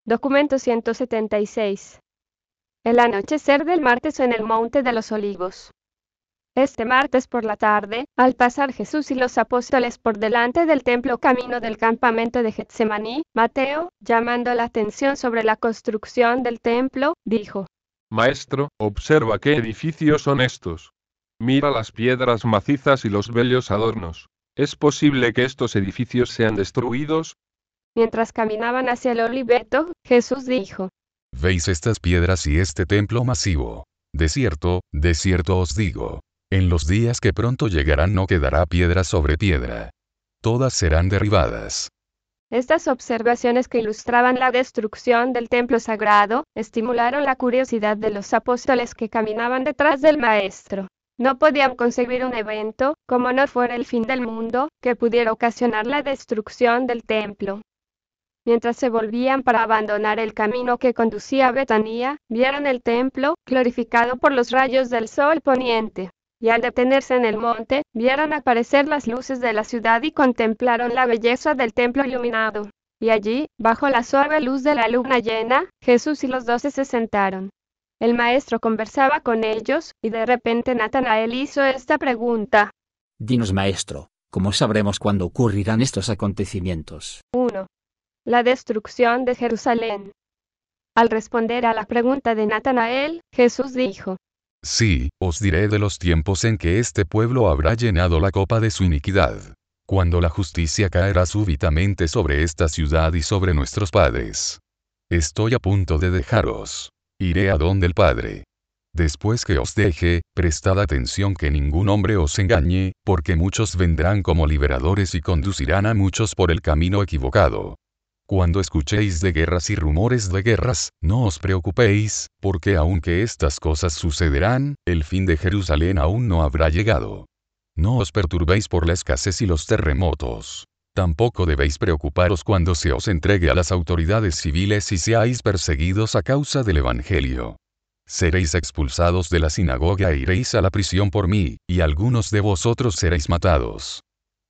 Documento 176. El anochecer del martes en el Monte de los Olivos. Este martes por la tarde, al pasar Jesús y los apóstoles por delante del templo camino del campamento de Getsemaní, Mateo, llamando la atención sobre la construcción del templo, dijo: Maestro, observa qué edificios son estos. Mira las piedras macizas y los bellos adornos. ¿Es posible que estos edificios sean destruidos? Mientras caminaban hacia el oliveto, Jesús dijo: ¿Veis estas piedras y este templo masivo? De cierto os digo, en los días que pronto llegarán no quedará piedra sobre piedra. Todas serán derribadas. Estas observaciones, que ilustraban la destrucción del templo sagrado, estimularon la curiosidad de los apóstoles que caminaban detrás del Maestro. No podían concebir un evento, como no fuera el fin del mundo, que pudiera ocasionar la destrucción del templo. Mientras se volvían para abandonar el camino que conducía a Betania, vieron el templo, glorificado por los rayos del sol poniente. Y al detenerse en el monte, vieron aparecer las luces de la ciudad y contemplaron la belleza del templo iluminado. Y allí, bajo la suave luz de la luna llena, Jesús y los 12 se sentaron. El Maestro conversaba con ellos, y de repente Natanael hizo esta pregunta: Dinos, Maestro, ¿cómo sabremos cuándo ocurrirán estos acontecimientos? 1. La destrucción de Jerusalén. Al responder a la pregunta de Natanael, Jesús dijo: Sí, os diré de los tiempos en que este pueblo habrá llenado la copa de su iniquidad. Cuando la justicia caerá súbitamente sobre esta ciudad y sobre nuestros padres. Estoy a punto de dejaros. Iré a donde el Padre. Después que os deje, prestad atención que ningún hombre os engañe, porque muchos vendrán como liberadores y conducirán a muchos por el camino equivocado. Cuando escuchéis de guerras y rumores de guerras, no os preocupéis, porque aunque estas cosas sucederán, el fin de Jerusalén aún no habrá llegado. No os perturbéis por la escasez y los terremotos. Tampoco debéis preocuparos cuando se os entregue a las autoridades civiles y seáis perseguidos a causa del Evangelio. Seréis expulsados de la sinagoga e iréis a la prisión por mí, y algunos de vosotros seréis matados.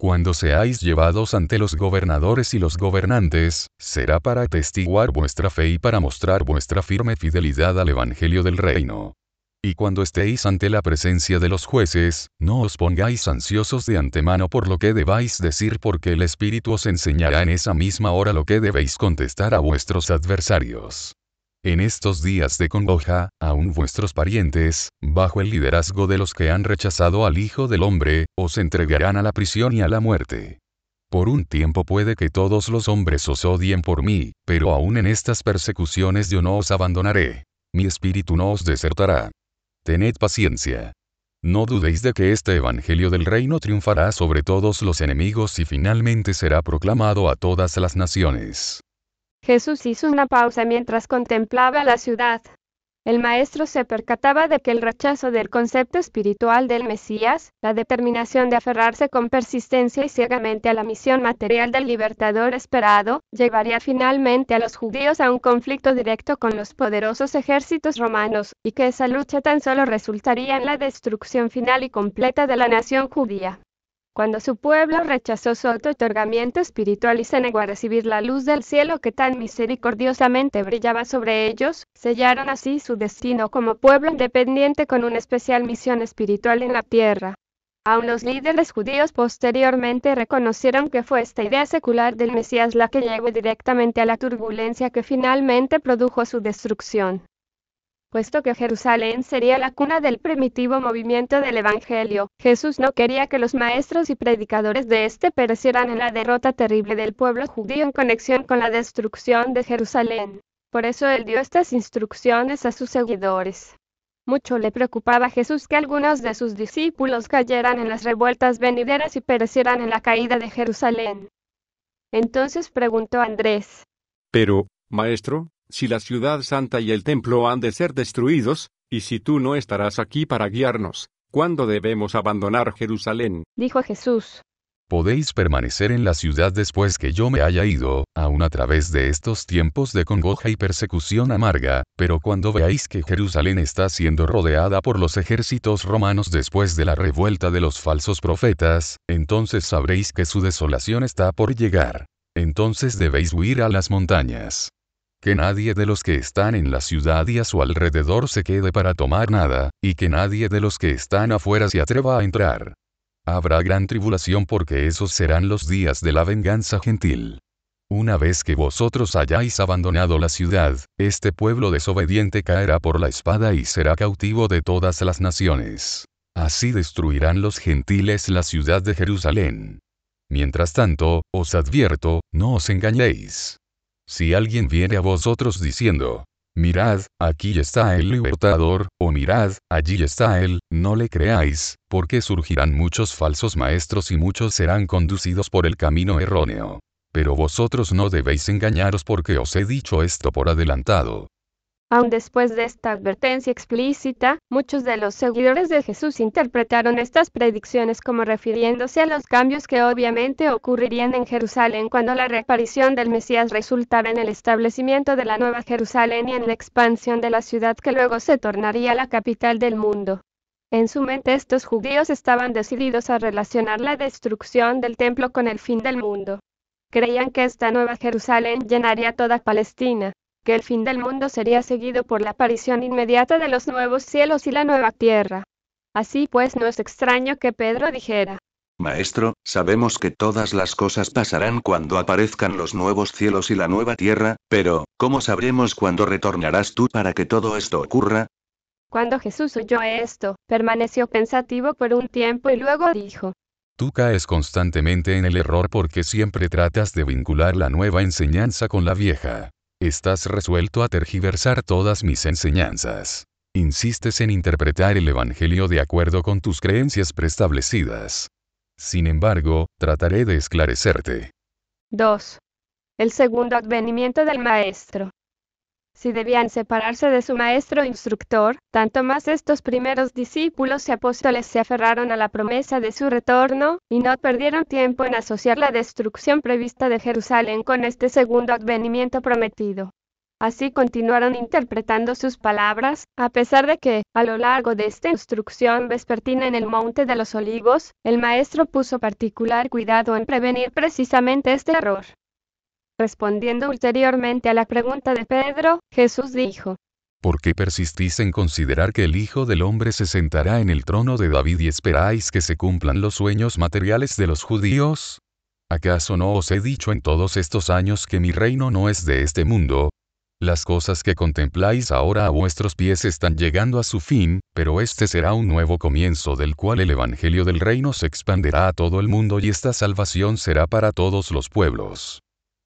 Cuando seáis llevados ante los gobernadores y los gobernantes, será para atestiguar vuestra fe y para mostrar vuestra firme fidelidad al Evangelio del Reino. Y cuando estéis ante la presencia de los jueces, no os pongáis ansiosos de antemano por lo que debáis decir, porque el Espíritu os enseñará en esa misma hora lo que debéis contestar a vuestros adversarios. En estos días de congoja, aun vuestros parientes, bajo el liderazgo de los que han rechazado al Hijo del Hombre, os entregarán a la prisión y a la muerte. Por un tiempo puede que todos los hombres os odien por mí, pero aun en estas persecuciones yo no os abandonaré. Mi espíritu no os desertará. Tened paciencia. No dudéis de que este Evangelio del Reino triunfará sobre todos los enemigos y finalmente será proclamado a todas las naciones. Jesús hizo una pausa mientras contemplaba la ciudad. El Maestro se percataba de que el rechazo del concepto espiritual del Mesías, la determinación de aferrarse con persistencia y ciegamente a la misión material del libertador esperado, llevaría finalmente a los judíos a un conflicto directo con los poderosos ejércitos romanos, y que esa lucha tan solo resultaría en la destrucción final y completa de la nación judía. Cuando su pueblo rechazó su otorgamiento espiritual y se negó a recibir la luz del cielo que tan misericordiosamente brillaba sobre ellos, sellaron así su destino como pueblo independiente con una especial misión espiritual en la tierra. Aun los líderes judíos posteriormente reconocieron que fue esta idea secular del Mesías la que llevó directamente a la turbulencia que finalmente produjo su destrucción. Puesto que Jerusalén sería la cuna del primitivo movimiento del Evangelio, Jesús no quería que los maestros y predicadores de éste perecieran en la derrota terrible del pueblo judío en conexión con la destrucción de Jerusalén. Por eso él dio estas instrucciones a sus seguidores. Mucho le preocupaba a Jesús que algunos de sus discípulos cayeran en las revueltas venideras y perecieran en la caída de Jerusalén. Entonces preguntó Andrés: Pero, Maestro, si la ciudad santa y el templo han de ser destruidos, y si tú no estarás aquí para guiarnos, ¿cuándo debemos abandonar Jerusalén? Dijo Jesús: Podéis permanecer en la ciudad después que yo me haya ido, aun a través de estos tiempos de congoja y persecución amarga, pero cuando veáis que Jerusalén está siendo rodeada por los ejércitos romanos después de la revuelta de los falsos profetas, entonces sabréis que su desolación está por llegar. Entonces debéis huir a las montañas. Que nadie de los que están en la ciudad y a su alrededor se quede para tomar nada, y que nadie de los que están afuera se atreva a entrar. Habrá gran tribulación porque esos serán los días de la venganza gentil. Una vez que vosotros hayáis abandonado la ciudad, este pueblo desobediente caerá por la espada y será cautivo de todas las naciones. Así destruirán los gentiles la ciudad de Jerusalén. Mientras tanto, os advierto, no os engañéis. Si alguien viene a vosotros diciendo, mirad, aquí está el libertador, o mirad, allí está él, no le creáis, porque surgirán muchos falsos maestros y muchos serán conducidos por el camino erróneo. Pero vosotros no debéis engañaros porque os he dicho esto por adelantado. Aun después de esta advertencia explícita, muchos de los seguidores de Jesús interpretaron estas predicciones como refiriéndose a los cambios que obviamente ocurrirían en Jerusalén cuando la reaparición del Mesías resultara en el establecimiento de la Nueva Jerusalén y en la expansión de la ciudad que luego se tornaría la capital del mundo. En su mente estos judíos estaban decididos a relacionar la destrucción del templo con el fin del mundo. Creían que esta Nueva Jerusalén llenaría toda Palestina, que el fin del mundo sería seguido por la aparición inmediata de los nuevos cielos y la nueva tierra. Así pues no es extraño que Pedro dijera: Maestro, sabemos que todas las cosas pasarán cuando aparezcan los nuevos cielos y la nueva tierra, pero, ¿cómo sabremos cuándo retornarás tú para que todo esto ocurra? Cuando Jesús oyó esto, permaneció pensativo por un tiempo y luego dijo: Tú caes constantemente en el error porque siempre tratas de vincular la nueva enseñanza con la vieja. Estás resuelto a tergiversar todas mis enseñanzas. Insistes en interpretar el Evangelio de acuerdo con tus creencias preestablecidas. Sin embargo, trataré de esclarecerte. 2. El segundo advenimiento del Maestro. Si debían separarse de su maestro instructor, tanto más estos primeros discípulos y apóstoles se aferraron a la promesa de su retorno, y no perdieron tiempo en asociar la destrucción prevista de Jerusalén con este segundo advenimiento prometido. Así continuaron interpretando sus palabras, a pesar de que, a lo largo de esta instrucción vespertina en el Monte de los Olivos, el maestro puso particular cuidado en prevenir precisamente este error. Respondiendo ulteriormente a la pregunta de Pedro, Jesús dijo: ¿Por qué persistís en considerar que el Hijo del Hombre se sentará en el trono de David y esperáis que se cumplan los sueños materiales de los judíos? ¿Acaso no os he dicho en todos estos años que mi reino no es de este mundo? Las cosas que contempláis ahora a vuestros pies están llegando a su fin, pero este será un nuevo comienzo del cual el Evangelio del reino se expanderá a todo el mundo y esta salvación será para todos los pueblos.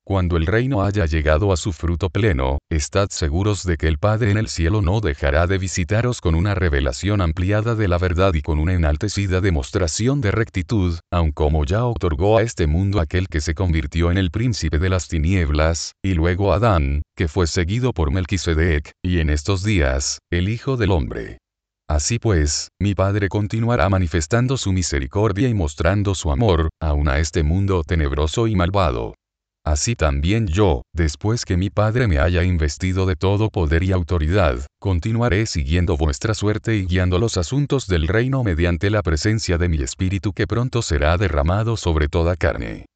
Cuando el reino haya llegado a su fruto pleno, estad seguros de que el Padre en el cielo no dejará de visitaros con una revelación ampliada de la verdad y con una enaltecida demostración de rectitud, aun como ya otorgó a este mundo aquel que se convirtió en el príncipe de las tinieblas, y luego Adán, que fue seguido por Melquisedec, y en estos días, el Hijo del Hombre. Así pues, mi Padre continuará manifestando su misericordia y mostrando su amor, aun a este mundo tenebroso y malvado. Así también yo, después que mi Padre me haya investido de todo poder y autoridad, continuaré siguiendo vuestra suerte y guiando los asuntos del reino mediante la presencia de mi Espíritu que pronto será derramado sobre toda carne.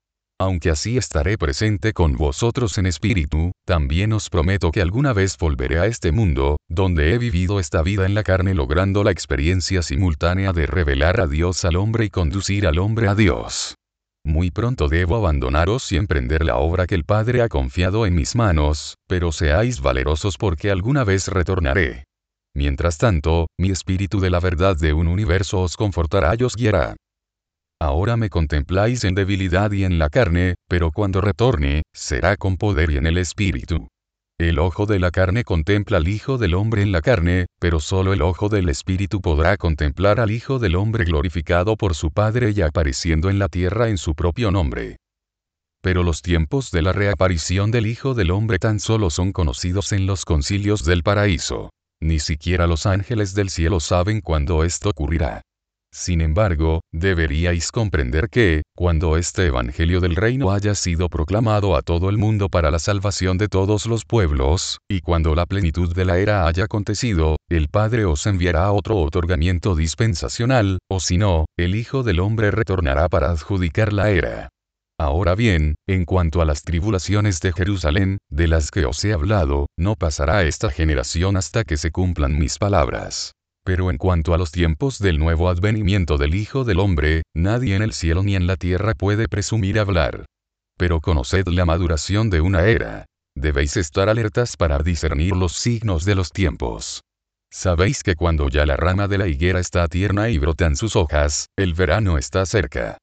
Aunque así estaré presente con vosotros en espíritu, también os prometo que alguna vez volveré a este mundo, donde he vivido esta vida en la carne logrando la experiencia simultánea de revelar a Dios al hombre y conducir al hombre a Dios. Muy pronto debo abandonaros y emprender la obra que el Padre ha confiado en mis manos, pero seáis valerosos porque alguna vez retornaré. Mientras tanto, mi espíritu de la verdad de un universo os confortará y os guiará. Ahora me contempláis en debilidad y en la carne, pero cuando retorne, será con poder y en el espíritu. El ojo de la carne contempla al Hijo del Hombre en la carne, pero solo el ojo del Espíritu podrá contemplar al Hijo del Hombre glorificado por su Padre y apareciendo en la tierra en su propio nombre. Pero los tiempos de la reaparición del Hijo del Hombre tan solo son conocidos en los concilios del paraíso. Ni siquiera los ángeles del cielo saben cuándo esto ocurrirá. Sin embargo, deberíais comprender que, cuando este Evangelio del Reino haya sido proclamado a todo el mundo para la salvación de todos los pueblos, y cuando la plenitud de la era haya acontecido, el Padre os enviará otro otorgamiento dispensacional, o si no, el Hijo del Hombre retornará para adjudicar la era. Ahora bien, en cuanto a las tribulaciones de Jerusalén, de las que os he hablado, no pasará esta generación hasta que se cumplan mis palabras. Pero en cuanto a los tiempos del nuevo advenimiento del Hijo del Hombre, nadie en el cielo ni en la tierra puede presumir hablar. Pero conoced la maduración de una era. Debéis estar alertas para discernir los signos de los tiempos. Sabéis que cuando ya la rama de la higuera está tierna y brotan sus hojas, el verano está cerca.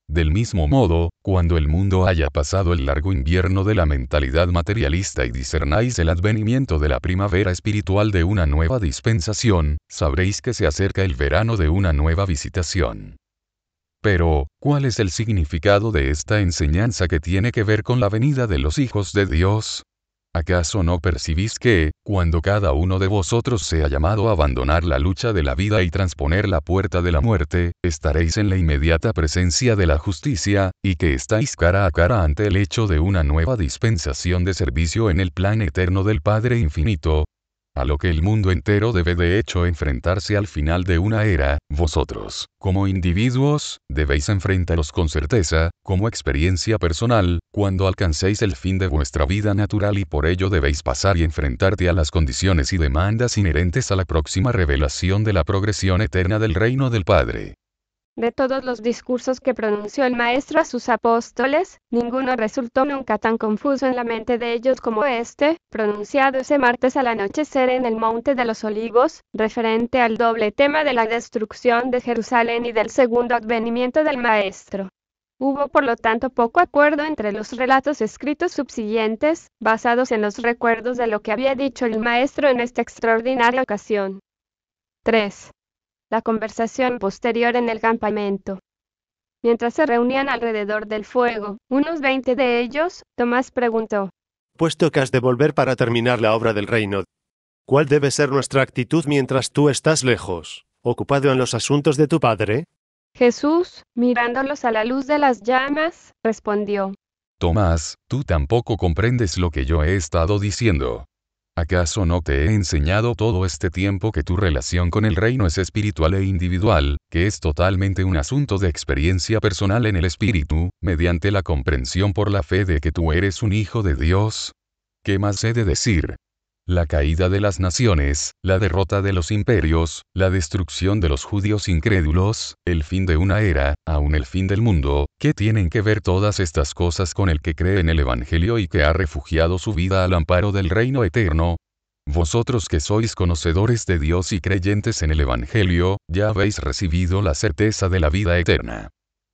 Del mismo modo, cuando el mundo haya pasado el largo invierno de la mentalidad materialista y discernáis el advenimiento de la primavera espiritual de una nueva dispensación, sabréis que se acerca el verano de una nueva visitación. Pero, ¿cuál es el significado de esta enseñanza que tiene que ver con la venida de los hijos de Dios? ¿Acaso no percibís que, cuando cada uno de vosotros sea llamado a abandonar la lucha de la vida y transponer la puerta de la muerte, estaréis en la inmediata presencia de la justicia, y que estáis cara a cara ante el hecho de una nueva dispensación de servicio en el plan eterno del Padre Infinito? A lo que el mundo entero debe de hecho enfrentarse al final de una era, vosotros, como individuos, debéis enfrentaros con certeza, como experiencia personal, cuando alcancéis el fin de vuestra vida natural y por ello debéis pasar y enfrentarte a las condiciones y demandas inherentes a la próxima revelación de la progresión eterna del reino del Padre. De todos los discursos que pronunció el Maestro a sus apóstoles, ninguno resultó nunca tan confuso en la mente de ellos como este, pronunciado ese martes al anochecer en el Monte de los Olivos, referente al doble tema de la destrucción de Jerusalén y del segundo advenimiento del Maestro. Hubo por lo tanto poco acuerdo entre los relatos escritos subsiguientes, basados en los recuerdos de lo que había dicho el Maestro en esta extraordinaria ocasión. 3. La conversación posterior en el campamento. Mientras se reunían alrededor del fuego, unos 20 de ellos, Tomás preguntó: Puesto que has de volver para terminar la obra del reino, ¿cuál debe ser nuestra actitud mientras tú estás lejos, ocupado en los asuntos de tu Padre? Jesús, mirándolos a la luz de las llamas, respondió: Tomás, tú tampoco comprendes lo que yo he estado diciendo. ¿Acaso no te he enseñado todo este tiempo que tu relación con el reino es espiritual e individual, que es totalmente un asunto de experiencia personal en el espíritu, mediante la comprensión por la fe de que tú eres un hijo de Dios? ¿Qué más he de decir? La caída de las naciones, la derrota de los imperios, la destrucción de los judíos incrédulos, el fin de una era, aún el fin del mundo, ¿qué tienen que ver todas estas cosas con el que cree en el Evangelio y que ha refugiado su vida al amparo del reino eterno? Vosotros que sois conocedores de Dios y creyentes en el Evangelio, ya habéis recibido la certeza de la vida eterna.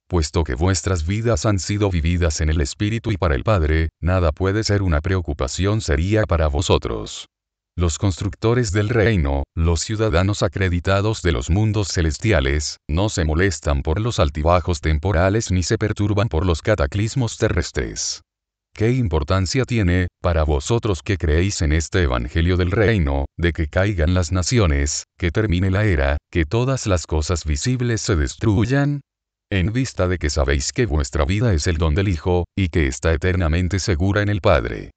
Puesto que vuestras vidas han sido vividas en el Espíritu y para el Padre, nada puede ser una preocupación seria para vosotros. Los constructores del reino, los ciudadanos acreditados de los mundos celestiales, no se molestan por los altibajos temporales ni se perturban por los cataclismos terrestres. ¿Qué importancia tiene, para vosotros que creéis en este Evangelio del reino, de que caigan las naciones, que termine la era, que todas las cosas visibles se destruyan? En vista de que sabéis que vuestra vida es el don del Hijo, y que está eternamente segura en el Padre.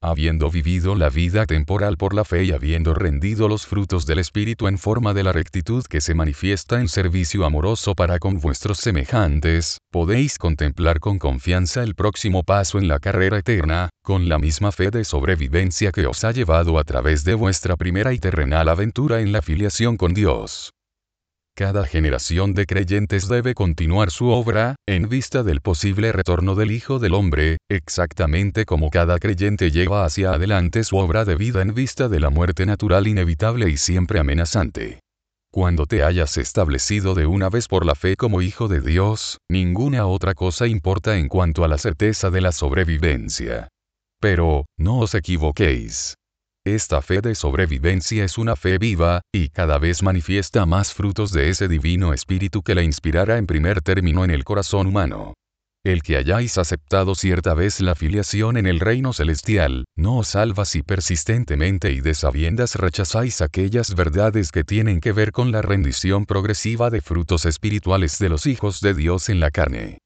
Habiendo vivido la vida temporal por la fe y habiendo rendido los frutos del Espíritu en forma de la rectitud que se manifiesta en servicio amoroso para con vuestros semejantes, podéis contemplar con confianza el próximo paso en la carrera eterna, con la misma fe de sobrevivencia que os ha llevado a través de vuestra primera y terrenal aventura en la filiación con Dios. Cada generación de creyentes debe continuar su obra, en vista del posible retorno del Hijo del Hombre, exactamente como cada creyente lleva hacia adelante su obra de vida en vista de la muerte natural inevitable y siempre amenazante. Cuando te hayas establecido de una vez por la fe como Hijo de Dios, ninguna otra cosa importa en cuanto a la certeza de la sobrevivencia. Pero, no os equivoquéis. Esta fe de sobrevivencia es una fe viva, y cada vez manifiesta más frutos de ese divino espíritu que la inspirara en primer término en el corazón humano. El que hayáis aceptado cierta vez la filiación en el reino celestial, no os salva si persistentemente y de sabiendas rechazáis aquellas verdades que tienen que ver con la rendición progresiva de frutos espirituales de los hijos de Dios en la carne.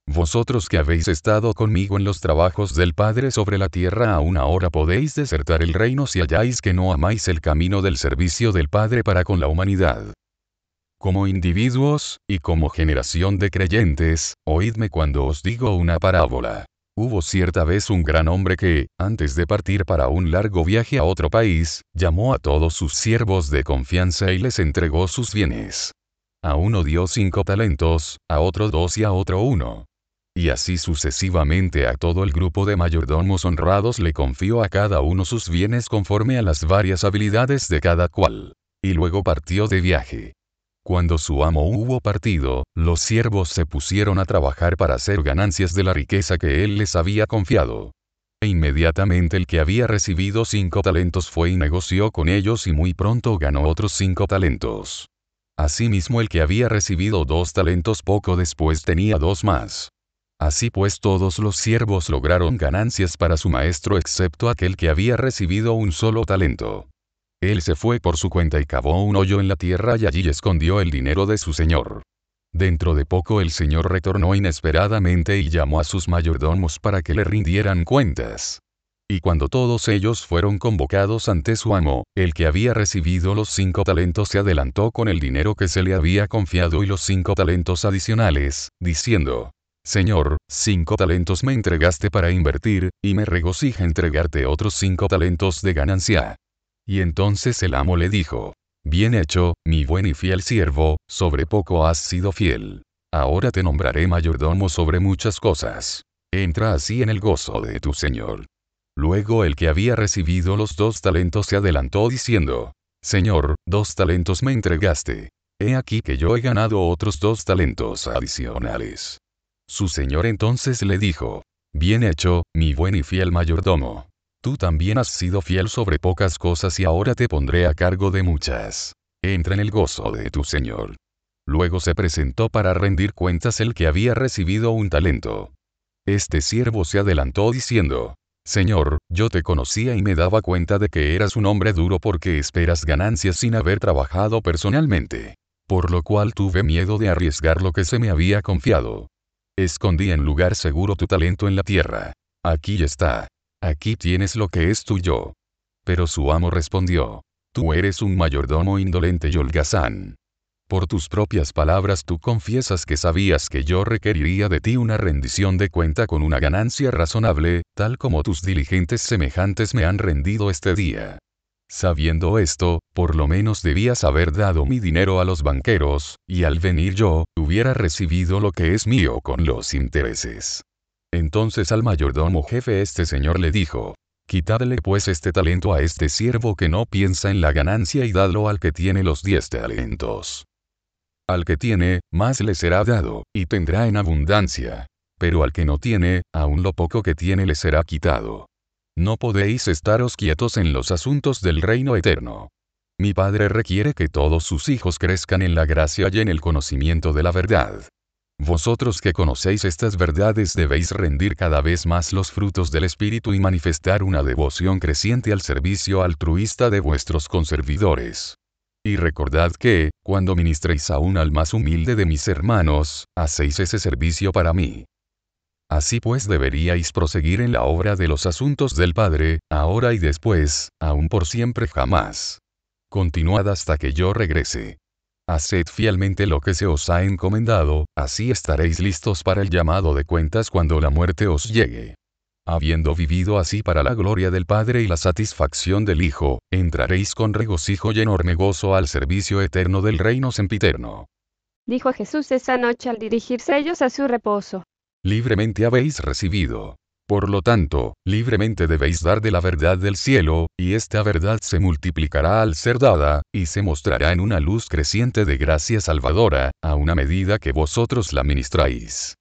Vosotros que habéis estado conmigo en los trabajos del Padre sobre la tierra aún ahora podéis desertar el reino si halláis que no amáis el camino del servicio del Padre para con la humanidad. Como individuos, y como generación de creyentes, oídme cuando os digo una parábola. Hubo cierta vez un gran hombre que, antes de partir para un largo viaje a otro país, llamó a todos sus siervos de confianza y les entregó sus bienes. A uno dio 5 talentos, a otro 2 y a otro 1. Y así sucesivamente a todo el grupo de mayordomos honrados le confió a cada uno sus bienes conforme a las varias habilidades de cada cual. Y luego partió de viaje. Cuando su amo hubo partido, los siervos se pusieron a trabajar para hacer ganancias de la riqueza que él les había confiado. E inmediatamente el que había recibido 5 talentos fue y negoció con ellos y muy pronto ganó otros 5 talentos. Asimismo el que había recibido 2 talentos poco después tenía 2 más. Así pues todos los siervos lograron ganancias para su maestro excepto aquel que había recibido un solo talento. Él se fue por su cuenta y cavó un hoyo en la tierra y allí escondió el dinero de su señor. Dentro de poco el señor retornó inesperadamente y llamó a sus mayordomos para que le rindieran cuentas. Y cuando todos ellos fueron convocados ante su amo, el que había recibido los 5 talentos se adelantó con el dinero que se le había confiado y los 5 talentos adicionales, diciendo: Señor, 5 talentos me entregaste para invertir, y me regocija entregarte otros 5 talentos de ganancia. Y entonces el amo le dijo: Bien hecho, mi buen y fiel siervo, sobre poco has sido fiel. Ahora te nombraré mayordomo sobre muchas cosas. Entra así en el gozo de tu señor. Luego el que había recibido los 2 talentos se adelantó diciendo: Señor, 2 talentos me entregaste. He aquí que yo he ganado otros 2 talentos adicionales. Su señor entonces le dijo: Bien hecho, mi buen y fiel mayordomo. Tú también has sido fiel sobre pocas cosas y ahora te pondré a cargo de muchas. Entra en el gozo de tu señor. Luego se presentó para rendir cuentas el que había recibido un talento. Este siervo se adelantó diciendo: Señor, yo te conocía y me daba cuenta de que eras un hombre duro porque esperas ganancias sin haber trabajado personalmente. Por lo cual tuve miedo de arriesgar lo que se me había confiado. Escondí en lugar seguro tu talento en la tierra. Aquí está. Aquí tienes lo que es tuyo. Pero su amo respondió: Tú eres un mayordomo indolente y holgazán. Por tus propias palabras tú confiesas que sabías que yo requeriría de ti una rendición de cuenta con una ganancia razonable, tal como tus diligentes semejantes me han rendido este día. Sabiendo esto, por lo menos debías haber dado mi dinero a los banqueros, y al venir yo, hubiera recibido lo que es mío con los intereses. Entonces al mayordomo jefe este señor le dijo: Quitadle pues este talento a este siervo que no piensa en la ganancia y dadlo al que tiene los 10 talentos. Al que tiene, más le será dado, y tendrá en abundancia. Pero al que no tiene, aun lo poco que tiene le será quitado. No podéis estaros quietos en los asuntos del reino eterno. Mi Padre requiere que todos sus hijos crezcan en la gracia y en el conocimiento de la verdad. Vosotros que conocéis estas verdades debéis rendir cada vez más los frutos del Espíritu y manifestar una devoción creciente al servicio altruista de vuestros conservidores. Y recordad que, cuando ministréis aún al más humilde de mis hermanos, hacéis ese servicio para mí. Así pues deberíais proseguir en la obra de los asuntos del Padre, ahora y después, aún por siempre jamás. Continuad hasta que yo regrese. Haced fielmente lo que se os ha encomendado, así estaréis listos para el llamado de cuentas cuando la muerte os llegue. Habiendo vivido así para la gloria del Padre y la satisfacción del Hijo, entraréis con regocijo y enorme gozo al servicio eterno del reino sempiterno. Dijo Jesús esa noche al dirigirse ellos a su reposo. Libremente habéis recibido. Por lo tanto, libremente debéis dar de la verdad del cielo, y esta verdad se multiplicará al ser dada, y se mostrará en una luz creciente de gracia salvadora, a una medida que vosotros la ministráis.